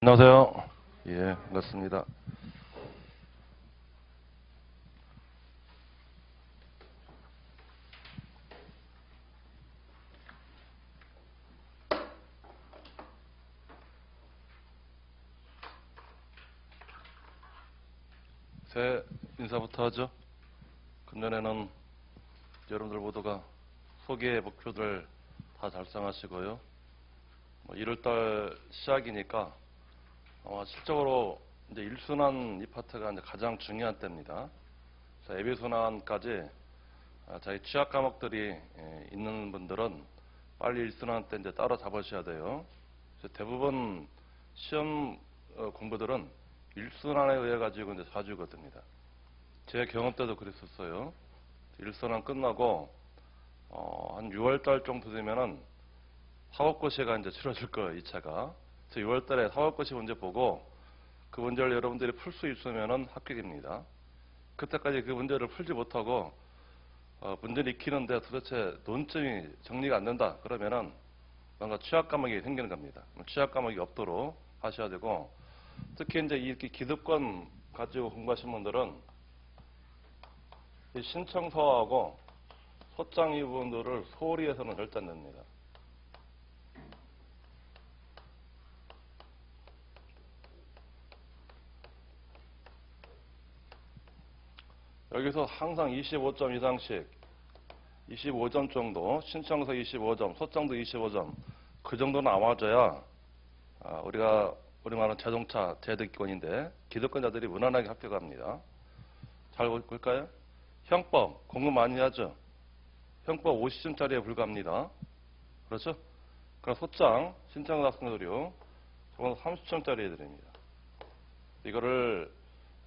안녕하세요. 예, 반갑습니다. 새해 인사부터 하죠. 금년에는 여러분들 모두가 소기의 목표들 다 달성하시고요. 1월달 시작이니까 실적으로 이제 1순환 이 파트가 이제 가장 중요한 때입니다. 그래서 예비순환까지 자기 취약 과목들이 있는 분들은 빨리 1순환 때 이제 따로 잡으셔야 돼요. 그래서 대부분 시험 공부들은 1순환에 의해 가지고 이제 사주거든요. 제 경험 때도 그랬었어요. 1순환 끝나고 한 6월달 정도 되면은 사법고시가 이제 치러질 거예요, 2차가. 그래서 6월달에 사법고시 문제 보고 그 문제를 여러분들이 풀 수 있으면은 합격입니다. 그때까지 그 문제를 풀지 못하고 문제를 익히는데 도대체 논점이 정리가 안 된다 그러면은 뭔가 취약 과목이 생기는 겁니다. 취약 과목이 없도록 하셔야 되고, 특히 이제 이렇게 기득권 가지고 공부하신 분들은 이 신청서하고 소장 이 부분들을 소홀히 해서는 절대 안 됩니다. 여기서 항상 25점 이상씩 25점 정도, 신청서 25점, 소장도 25점 그 정도 나와줘야 우리가 우리 말하는 자동차 재득권인데 기득권자들이 무난하게 합격합니다. 잘 볼까요? 형법 공부 많이 하죠. 형법 50점짜리에 불과합니다. 그렇죠? 그럼 소장, 신청서 학생 서류 저건 30점짜리 애들입니다. 이거를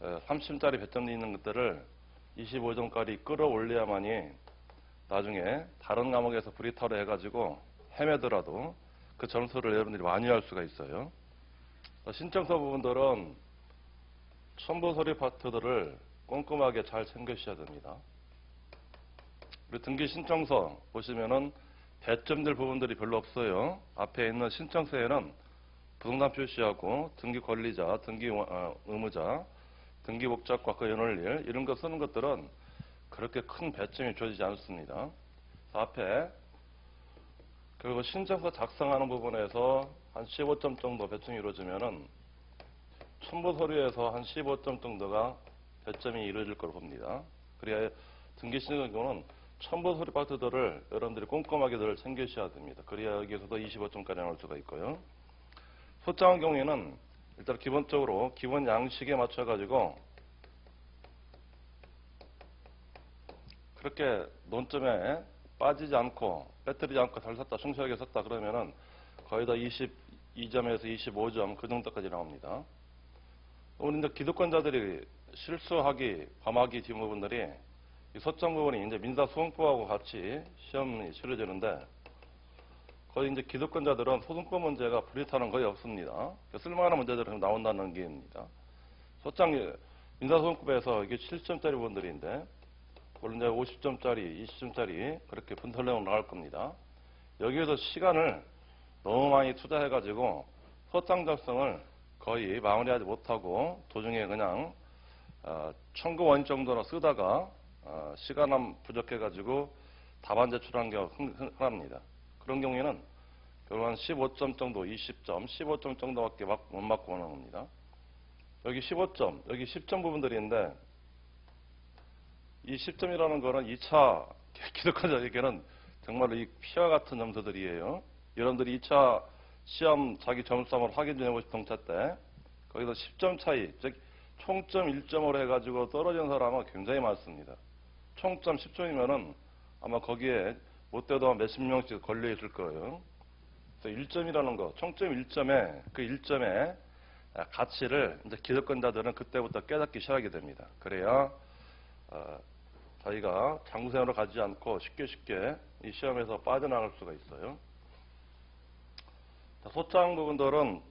30점짜리 배점이 있는 것들을 25점까지 끌어올려야만이 나중에 다른 과목에서 브리타로 해가지고 헤매더라도 그 점수를 여러분들이 완유할 수가 있어요. 신청서 부분들은 첨부 서류 파트들을 꼼꼼하게 잘 챙겨주셔야 됩니다. 그리고 등기 신청서 보시면은 배점될 부분들이 별로 없어요. 앞에 있는 신청서에는 부동산 표시하고 등기 권리자, 등기 의무자, 등기 목적과 그 연월일 이런 거 쓰는 것들은 그렇게 큰 배점이 주어지지 않습니다. 앞에 그리고 신청서 작성하는 부분에서 한 15점 정도 배점이 이루어지면은 첨부 서류에서 한 15점 정도가 배점이 이루어질 거로 봅니다. 그래야 등기 신청의 경우는 첨부 서류 파트들을 여러분들이 꼼꼼하게 늘 챙기셔야 됩니다. 그래야 여기에서도 25점까지 나올 수가 있고요. 소장의 경우에는 일단 기본적으로 기본 양식에 맞춰가지고 그렇게 논점에 빠지지 않고 빼뜨리지 않고 잘 썼다, 충실하게 썼다 그러면은 거의 다 22점에서 25점 그 정도까지 나옵니다. 우리 이제 기득권자들이 실수하기, 범하기 뒷부분들이 이 소장 부분이 이제 민사소송법하고 같이 시험이 치러지는데 거의 이제 기득권자들은 소송법 문제가 불이타는 거의 없습니다. 쓸만한 문제들이 나온다는 게입니다. 소장 민사소송법에서 이게 7점짜리 부분들인데 물론 이제 50점짜리, 20점짜리 그렇게 분설내고 나갈 겁니다. 여기에서 시간을 너무 많이 투자해가지고 소장 작성을 거의 마무리하지 못하고 도중에 그냥 청구 원인 정도로 쓰다가 시간 부족해가지고 답안 제출한 경우가 흔합니다. 그런 경우에는 결국 한 15점 정도, 20점, 15점 정도밖에 못 맞고 오는 겁니다. 여기 15점, 여기 10점 부분들인데 이 10점이라는 거는 2차 기득권자에게는 정말로 이 피와 같은 점수들이에요. 여러분들이 2차 시험 자기 점수 한번 확인 좀 해보실 동차 때 거기서 10점 차이, 즉 총점 1점으로 해가지고 떨어진 사람은 굉장히 많습니다. 총점 10점이면은 아마 거기에 못돼도 몇십 명씩 걸려 있을 거예요. 그래서 1점이라는 거, 총점 1점에 그 1점의 가치를 이제 기득권자들은 그때부터 깨닫기 시작하게 됩니다. 그래야 자기가 장부생으로 가지 않고 쉽게 이 시험에서 빠져나갈 수가 있어요. 소장 부분들은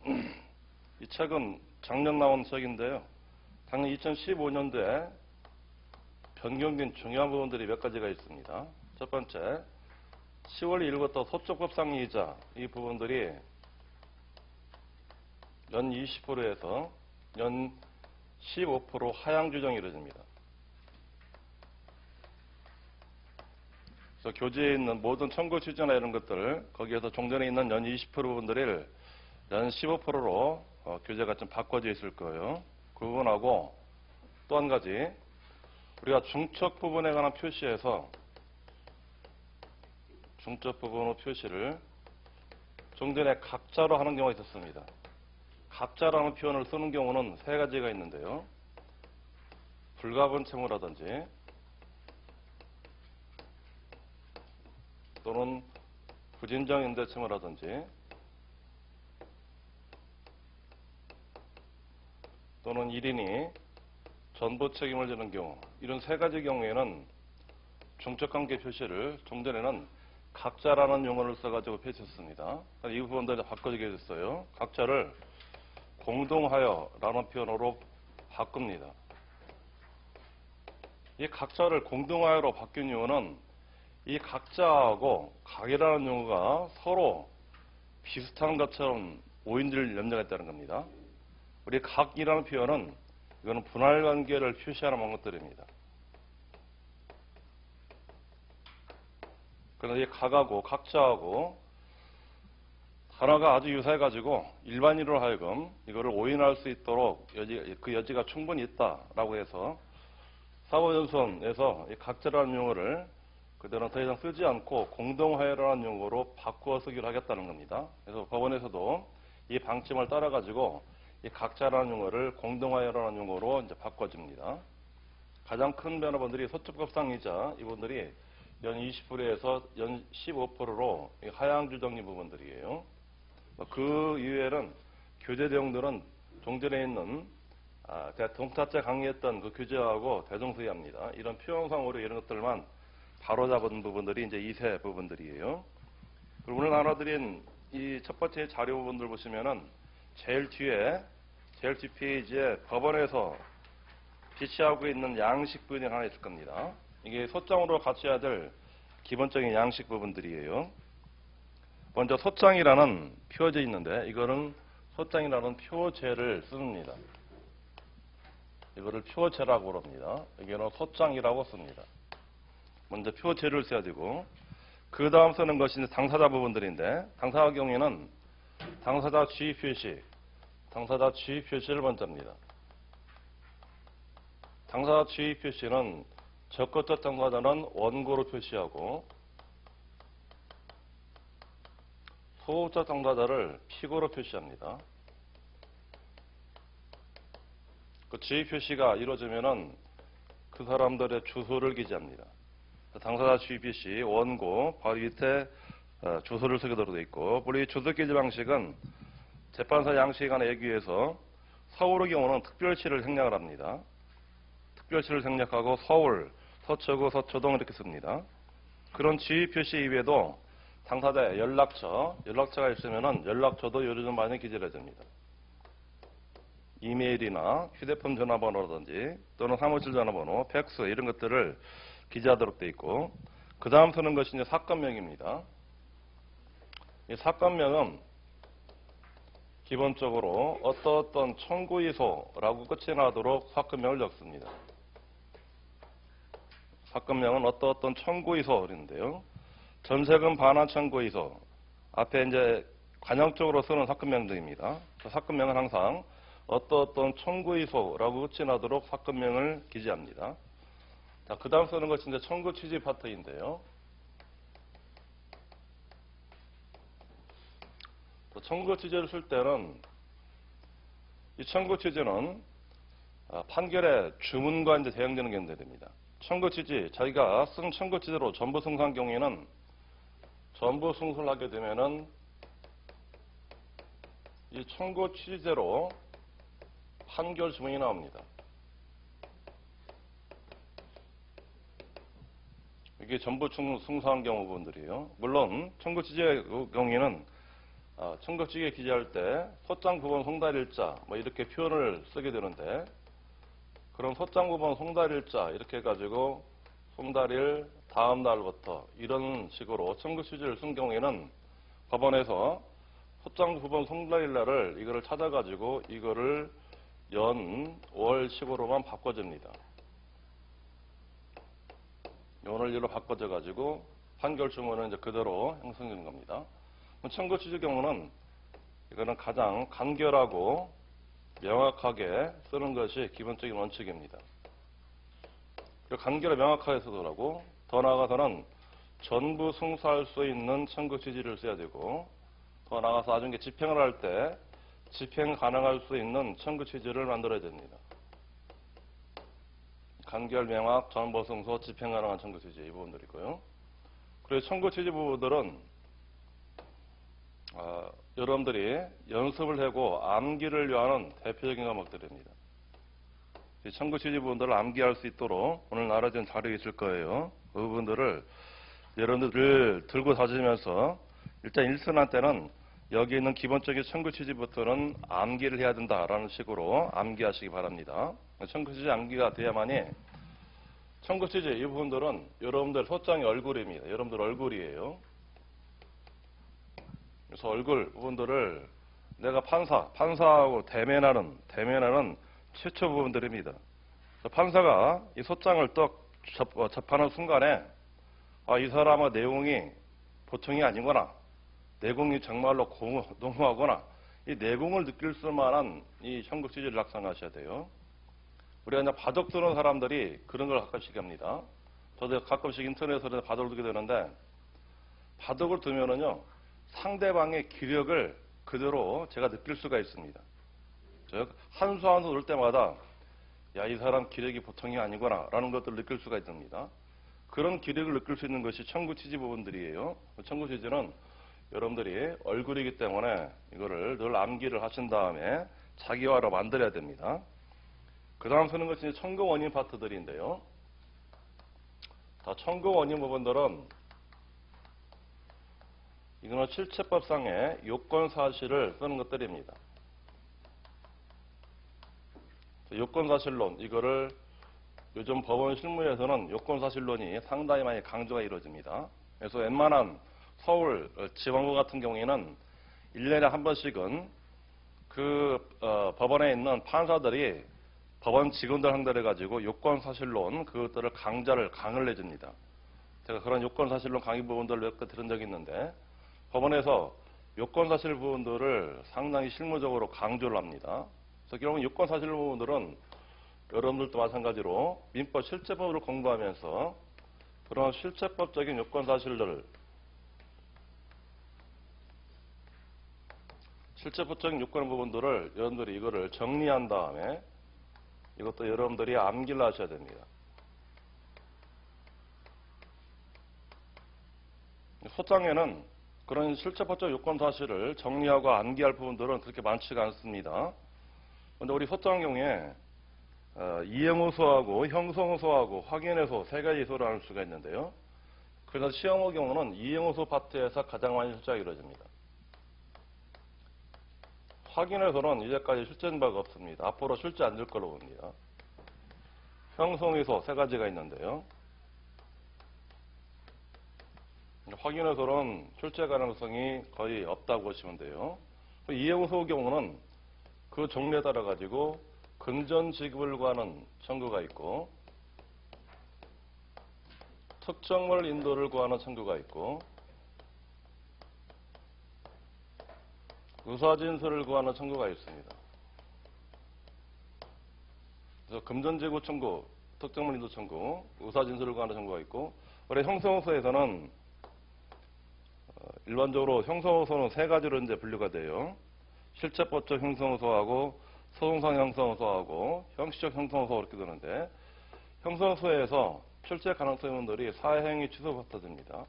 이 책은 작년 나온 책인데요. 작년 2015년도에 변경된 중요한 부분들이 몇 가지가 있습니다. 첫 번째, 10월 1일부터 소적법상이자 이 부분들이 연 20%에서 연 15% 하향 조정이 이루어집니다. 그래서 교재에 있는 모든 청구 취지나 이런 것들 거기에서 종전에 있는 연 20% 부분들을 연 15%로 교재가 좀 바꿔져 있을 거예요. 그 부분하고 또 한 가지 우리가 중첩 부분에 관한 표시에서 중첩 부분의 표시를 종전에 각자로 하는 경우가 있었습니다. 각자라는 표현을 쓰는 경우는 세 가지가 있는데요. 불가분체무라든지 또는 부진정 임대체무라든지 또는 1인이 전부 책임을 지는 경우 이런 세 가지 경우에는 중첩관계 표시를 종전에는 각자라는 용어를 써가지고 표시했습니다. 이 부분도 바꿔지게 됐어요. 각자를 공동하여라는 표현으로 바꿉니다. 이 각자를 공동하여로 바뀐 이유는 이 각자하고 각이라는 용어가 서로 비슷한 것처럼 오인될 염려가 있다는 겁니다. 우리 각이라는 표현은 이거는 분할 관계를 표시하는 것들입니다. 그런데 이 각하고 각자하고 하나가 아주 유사해가지고 일반인으로 하여금 이거를 오인할 수 있도록 그 여지가 충분히 있다라고 해서 사법연수원에서 이 각자라는 용어를 그대로 더 이상 쓰지 않고 공동하여라는 용어로 바꾸어 쓰기로 하겠다는 겁니다. 그래서 법원에서도 이 방침을 따라가지고 이 각자라는 용어를 공동하여라는 용어로 이제 바꿔줍니다. 가장 큰 변화분들이 소첩법상이자 이분들이 연 20%에서 연 15%로 하향 조정인 부분들이에요. 그 이외에는 교재 내용들은 종전에 있는 동타자 강의했던 그 교재하고 대동소이합니다. 이런 표현상으로 이런 것들만 바로잡은 부분들이 이제 이 세 부분들이에요. 그리고 오늘 나눠드린 이 첫 번째 자료 부분들 보시면은 제일 뒷페이지에 법원에서 비치하고 있는 양식 부분이 하나 있을 겁니다. 이게 소장으로 갖춰야 될 기본적인 양식 부분들이에요. 먼저 소장이라는 표제 있는데 이거는 소장이라는 표제를 씁니다. 이거를 표제라고 그럽니다. 여기는 소장이라고 씁니다. 먼저 표제를 써야 되고 그 다음 쓰는 것이 당사자 부분들인데 당사자 경우에는 당사자 지위 표시를 먼저 합니다. 당사자 지위 표시는 적극적 당사자는 원고로 표시하고 소극적 당사자를 피고로 표시합니다. 그 지위 표시가 이루어지면은 그 사람들의 주소를 기재합니다. 당사자 지위 표시 원고 바로 밑에 주소를 쓰게 되어 있고 우리 주소 기재 방식은 재판사 양식에 관한 얘기해서 서울의 경우는 특별시를 생략을 합니다. 특별시를 생략하고 서울, 서초구, 서초동 이렇게 씁니다. 그런 지위 표시 이외에도 당사자의 연락처가 있으면은 연락처도 요즘 많이 기재를 해줍니다. 이메일이나 휴대폰 전화번호라든지 또는 사무실 전화번호, 팩스 이런 것들을 기재하도록 되어 있고 그 다음 쓰는 것이 이제 사건명입니다. 이 사건명은 기본적으로 어떤 청구의소라고 끝이 나도록 사건명을 적습니다. 사건명은 어떤 청구의소인데요. 전세금 반환 청구의소 앞에 이제 관형적으로 쓰는 사건명들입니다. 사건명은 항상 어떤 청구의소라고 끝이 나도록 사건명을 기재합니다. 자, 그 다음 쓰는 것이 이제 청구 취지 파트인데요. 청구 취지를 쓸 때는 이 청구 취지는 판결의 주문과 이제 대응되는 경우가 됩니다. 청구 취지, 자기가 쓴 청구 취지로 전부 승소한 경우에는 전부 승소를 하게 되면은 이 청구 취지대로 판결 주문이 나옵니다. 이게 전부 승소한 경우 부분들이에요. 물론 청구 취지의 경우에는 청구 취지에 기재할 때 소장 부분 송달일자 뭐 이렇게 표현을 쓰게 되는데 그럼 소장 부분 송달일자 이렇게 해가지고 송달일 다음 날부터 이런 식으로 청구 취지를 쓴 경우에는 법원에서 소장 9번 송달일 날을 이거를 찾아가지고 이거를 연, 월, 식으로만 바꿔줍니다. 연월 일로 바꿔줘가지고 판결 주문은 이제 그대로 형성되는 겁니다. 청구 취지 경우는 이거는 가장 간결하고 명확하게 쓰는 것이 기본적인 원칙입니다. 그리고 간결하게 명확하게 쓰더라고. 더 나아가서는 전부 승소할 수 있는 청구 취지를 써야 되고, 더 나아가서 나중에 집행을 할 때 집행 가능할 수 있는 청구 취지를 만들어야 됩니다. 간결, 명확, 전부 승소, 집행 가능한 청구 취지 이 부분들이 있고요. 그리고 청구 취지 부분들은 여러분들이 연습을 하고 암기를 위한 대표적인 과목들입니다. 이 청구 취지 부분들을 암기할 수 있도록 오늘 나눠진 자료가 있을 거예요. 그 부분들을 여러분들 들고 다니면서 일단 1순환 때는 여기 있는 기본적인 청구 취지부터는 암기를 해야 된다라는 식으로 암기하시기 바랍니다. 청구 취지 암기가 돼야만이 청구 취지 이 부분들은 여러분들 소장의 얼굴입니다. 여러분들 얼굴이에요. 그래서 얼굴 부분들을 내가 판사하고 대면하는 최초 부분들입니다. 판사가 이 소장을 딱 접하는 순간에 이 사람의 내용이 보통이 아니구나, 내공이 정말로 농후하거나 이 내공을 느낄 수만한 이 청구 취지를 작성하셔야 돼요. 우리가 이제 바둑 두는 사람들이 그런 걸 가끔씩 합니다. 저도 가끔씩 인터넷에서 바둑을 두게 되는데, 바둑을 두면은요 상대방의 기력을 그대로 제가 느낄 수가 있습니다. 한 수 한 수 넣을 때마다 야, 이 사람 기력이 보통이 아니구나 라는 것들을 느낄 수가 있습니다. 그런 기력을 느낄 수 있는 것이 청구 취지 부분들이에요. 청구 취지는 여러분들이 얼굴이기 때문에 이거를 늘 암기를 하신 다음에 자기화로 만들어야 됩니다. 그 다음 쓰는 것이 청구 원인 파트들인데요. 청구 원인 부분들은 이거는 실체법상의 요건 사실을 쓰는 것들입니다. 요건 사실론, 이거를 요즘 법원 실무에서는 요건 사실론이 상당히 많이 강조가 이루어집니다. 그래서 웬만한 서울 지방구 같은 경우에는 1년에 한 번씩은 법원에 있는 판사들이 법원 직원들 한달해 가지고 요건 사실론 그것들을 강을 내줍니다. 제가 그런 요건 사실론 강의 부분들을 몇 개 들은 적이 있는데, 법원에서 요건 사실 부분들을 상당히 실무적으로 강조를 합니다. 그래서 결국 요건 사실 부분들은 여러분들도 마찬가지로 민법 실제법을 공부하면서 그런 실제법적인 요건 사실들을, 실제법적인 요건 부분들을 여러분들이 이거를 정리한 다음에 이것도 여러분들이 암기를 하셔야 됩니다. 소장에는 그런 실체법적 요건 사실을 정리하고 암기할 부분들은 그렇게 많지가 않습니다. 그런데 우리 소장 경우에 이행호소하고 형성호소하고 확인호소 세 가지 소를 나눌 수가 있는데요. 그래서 시험의 경우는 이행호소 파트에서 가장 많이 출제가 이루어집니다. 확인호소는 이제까지 출제된 바가 없습니다. 앞으로 출제 안 될 걸로 봅니다. 형성호소 세 가지가 있는데요. 확인호소는 출제 가능성이 거의 없다고 보시면 돼요. 이행호소 경우는 그 종류에 따라 가지고 금전 지급을 구하는 청구가 있고, 특정물 인도를 구하는 청구가 있고, 의사진술을 구하는 청구가 있습니다. 그래서 금전지급 청구, 특정물 인도 청구, 의사진술을 구하는 청구가 있고, 원래 형성호소에서는 일반적으로 형성호소는 세 가지로 이제 분류가 돼요. 실체법적 형성호소하고 소송상 형성호소하고 형식적 형성호소 이렇게 되는데, 형성호소에서 출제 가능성 분들이 사행위 취소 파트입니다.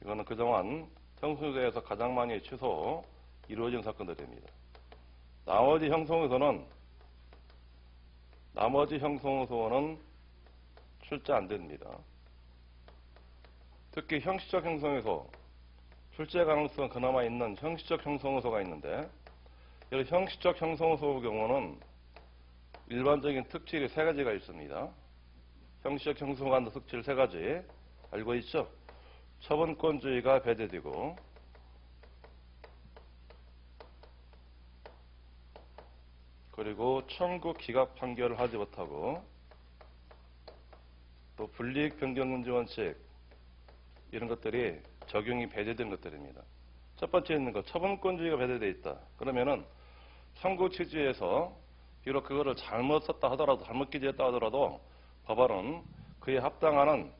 이거는 그동안 형성호소에서 가장 많이 취소 이루어진 사건들입니다. 나머지 형성호소는 출제 안 됩니다. 특히 형식적 형성호소, 출제 가능성 그나마 있는 형식적 형성호소가 있는데, 이 형식적 형성호소의 경우는 일반적인 특질이 세 가지가 있습니다. 형식적 형성호가 하는 특질 세 가지 알고 있죠? 처분권주의가 배제되고, 그리고 청구 기각 판결을 하지 못하고 또 불이익 변경금지 원칙 이런 것들이 적용이 배제된 것들입니다. 첫 번째 있는 거 처분권주의가 배제되어 있다. 그러면은 청구 취지에서 비록 그거를 잘못 썼다 하더라도 잘못 기재했다 하더라도 법원은 그에 합당하는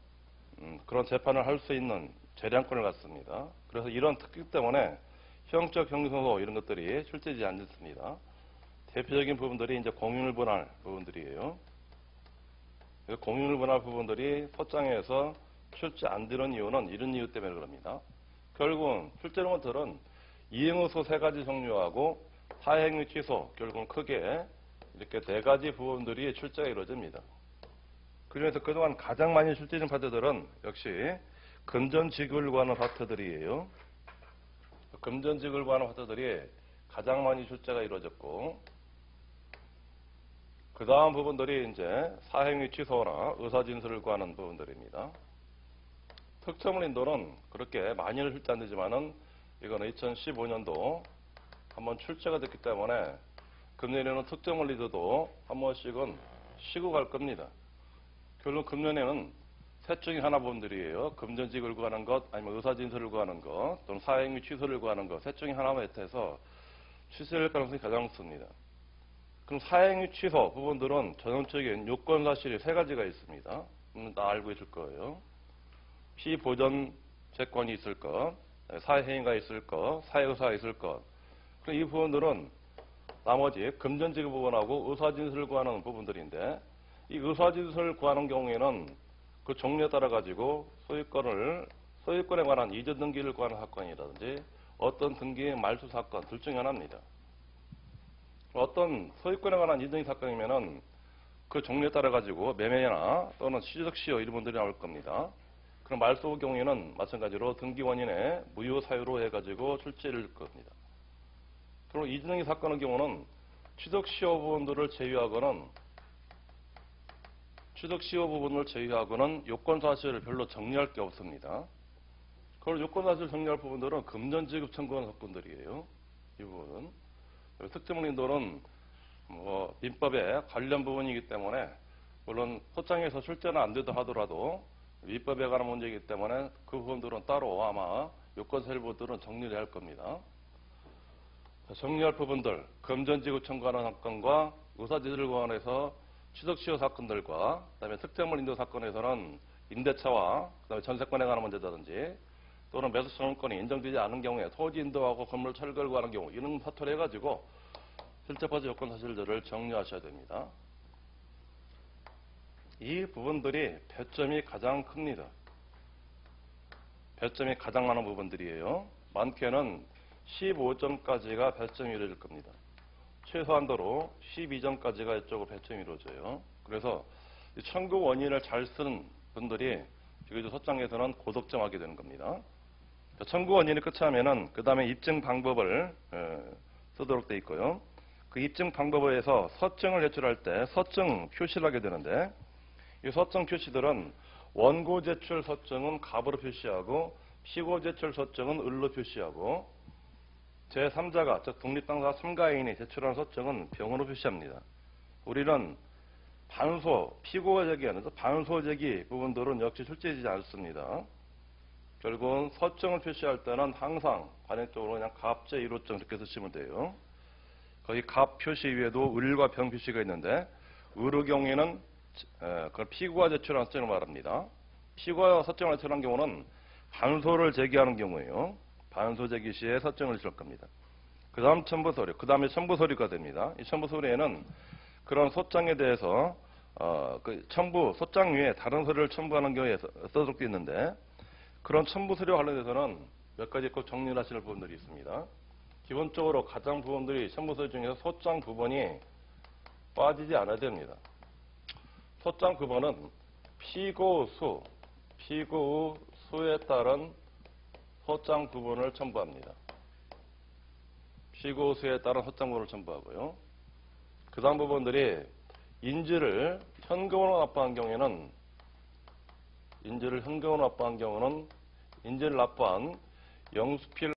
그런 재판을 할 수 있는 재량권을 갖습니다. 그래서 이런 특기 때문에 형적 형성소 이런 것들이 출제되지 않습니다. 대표적인 부분들이 이제 공유를 분할 부분들이에요. 공유를 분할 부분들이 소장에서 출제 안 되는 이유는 이런 이유 때문에 그럽니다. 결국은 출제된 것들은 이행의소 3가지 종류하고 사행위 취소 결국은 크게 이렇게 4가지 부분들이 출제가 이루어집니다. 그중에서 그동안 가장 많이 출제된 파트들은 역시 금전지급을 구하는 파트들이에요. 금전지급을 구하는 파트들이 가장 많이 출제가 이루어졌고 그 다음 부분들이 이제 사행위 취소나 의사진술을 구하는 부분들입니다. 특정물 인도는 그렇게 많이는 출제 안 되지만은 이거는 2015년도 한번 출제가 됐기 때문에 금년에는 특정물 리더도 한 번씩은 쉬고 갈 겁니다. 결국 금년에는 셋 중에 하나 부분들이에요. 금전지급을 구하는 것, 아니면 의사진술을 구하는 것, 또는 사행위 취소를 구하는 것, 셋 중에 하나만 해서 취소될 가능성이 가장 높습니다. 그럼 사행위 취소 부분들은 전형적인 요건 사실이 3가지가 있습니다. 다 알고 있을 거예요. 피보전 채권이 있을 것, 사회행위가 있을 것, 사회의사가 있을 것. 그럼 이 부분들은 나머지 금전지급 부분하고 의사진술을 구하는 부분들인데 이 의사진술을 구하는 경우에는 그 종류에 따라 가지고 소유권에 관한 이전 등기를 구하는 사건이라든지 어떤 등기의 말소 사건 둘 중에 하나입니다. 어떤 소유권에 관한 이전 등기 사건이면은 그 종류에 따라 가지고 매매나 또는 취득 시효 이런 분들이 나올 겁니다. 그럼 말소 경우에는 마찬가지로 등기 원인의 무효 사유로 해가지고 출제를 겁니다. 그리고 이전 등기 사건의 경우는 취득 시효 부분들을 제외하고는 요건 사실을 별로 정리할 게 없습니다. 그리고 요건 사실 정리할 부분들은 금전지급 청구하는 사건들이에요. 이 부분은 특정물 인도는 민법에 관련 부분이기 때문에 물론 소장에서 출제는 안 되도 하더라도 위법에 관한 문제이기 때문에 그 부분들은 따로 아마 요건사실 부분들은 정리를 할 겁니다. 정리할 부분들 금전지급 청구하는 사건과 의사진술을 관해서 취득시효 사건들과 그다음에 특정물 인도 사건에서는 임대차와 그다음에 전세권에 관한 문제라든지 또는 매수청구권이 인정되지 않은 경우에 토지 인도하고 건물 철거를 구하는 경우 이런 사토를 해가지고 실제파트 요건 사실들을 정리하셔야 됩니다. 이 부분들이 배점이 가장 큽니다. 배점이 가장 많은 부분들이에요. 많게는 15점까지가 배점이 이루어질 겁니다. 최소한도로 12점까지가 이쪽으로 배점이 이루어져요. 그래서 청구 원인을 잘 쓰는 분들이 지금 소장에서는 고득점 하게 되는 겁니다. 청구 원인이 끝하면은 그 다음에 입증 방법을 쓰도록 되어 있고요. 그 입증 방법에서 서증을 제출할 때 서증 표시를 하게 되는데 이 서증 표시들은 원고 제출 서증은 갑으로 표시하고 피고 제출 서증은 을로 표시하고 제3자가 즉 독립당사 3가인이 제출한 서증은 병으로 표시합니다. 우리는 피고가 제기하는 반소 제기 부분들은 역시 출제되지 않습니다. 결국은 서증을 표시할 때는 항상 관행적으로 그냥 갑제 1호증 이렇게 쓰시면 돼요. 거기 갑 표시 위에도 을과 병 표시가 있는데 을의 경우에는 그 피고가 제출한 서증을 말합니다. 피고가 서증을 제출한 경우는 반소를 제기하는 경우에요. 반소 제기 시에 서증을 줄 겁니다. 그 다음 첨부서류, 그 다음에 첨부서류가 됩니다. 이 첨부서류에는 그런 소장에 대해서 소장 위에 다른 서류를 첨부하는 경우에 써놓고 있는데 그런 첨부서류와 관련해서는 몇 가지 꼭 정리를 하실 부분들이 있습니다. 기본적으로 가장 부분들이 첨부서류 중에서 소장 9번이 빠지지 않아야 됩니다. 소장 9번은 피고 수에 따른 소장 9번을 첨부합니다. 피고 수에 따른 소장 9번을 첨부하고요. 그 다음 부분들이 인지를 현금으로 납부한 경우에는 인지를 납부한 영수필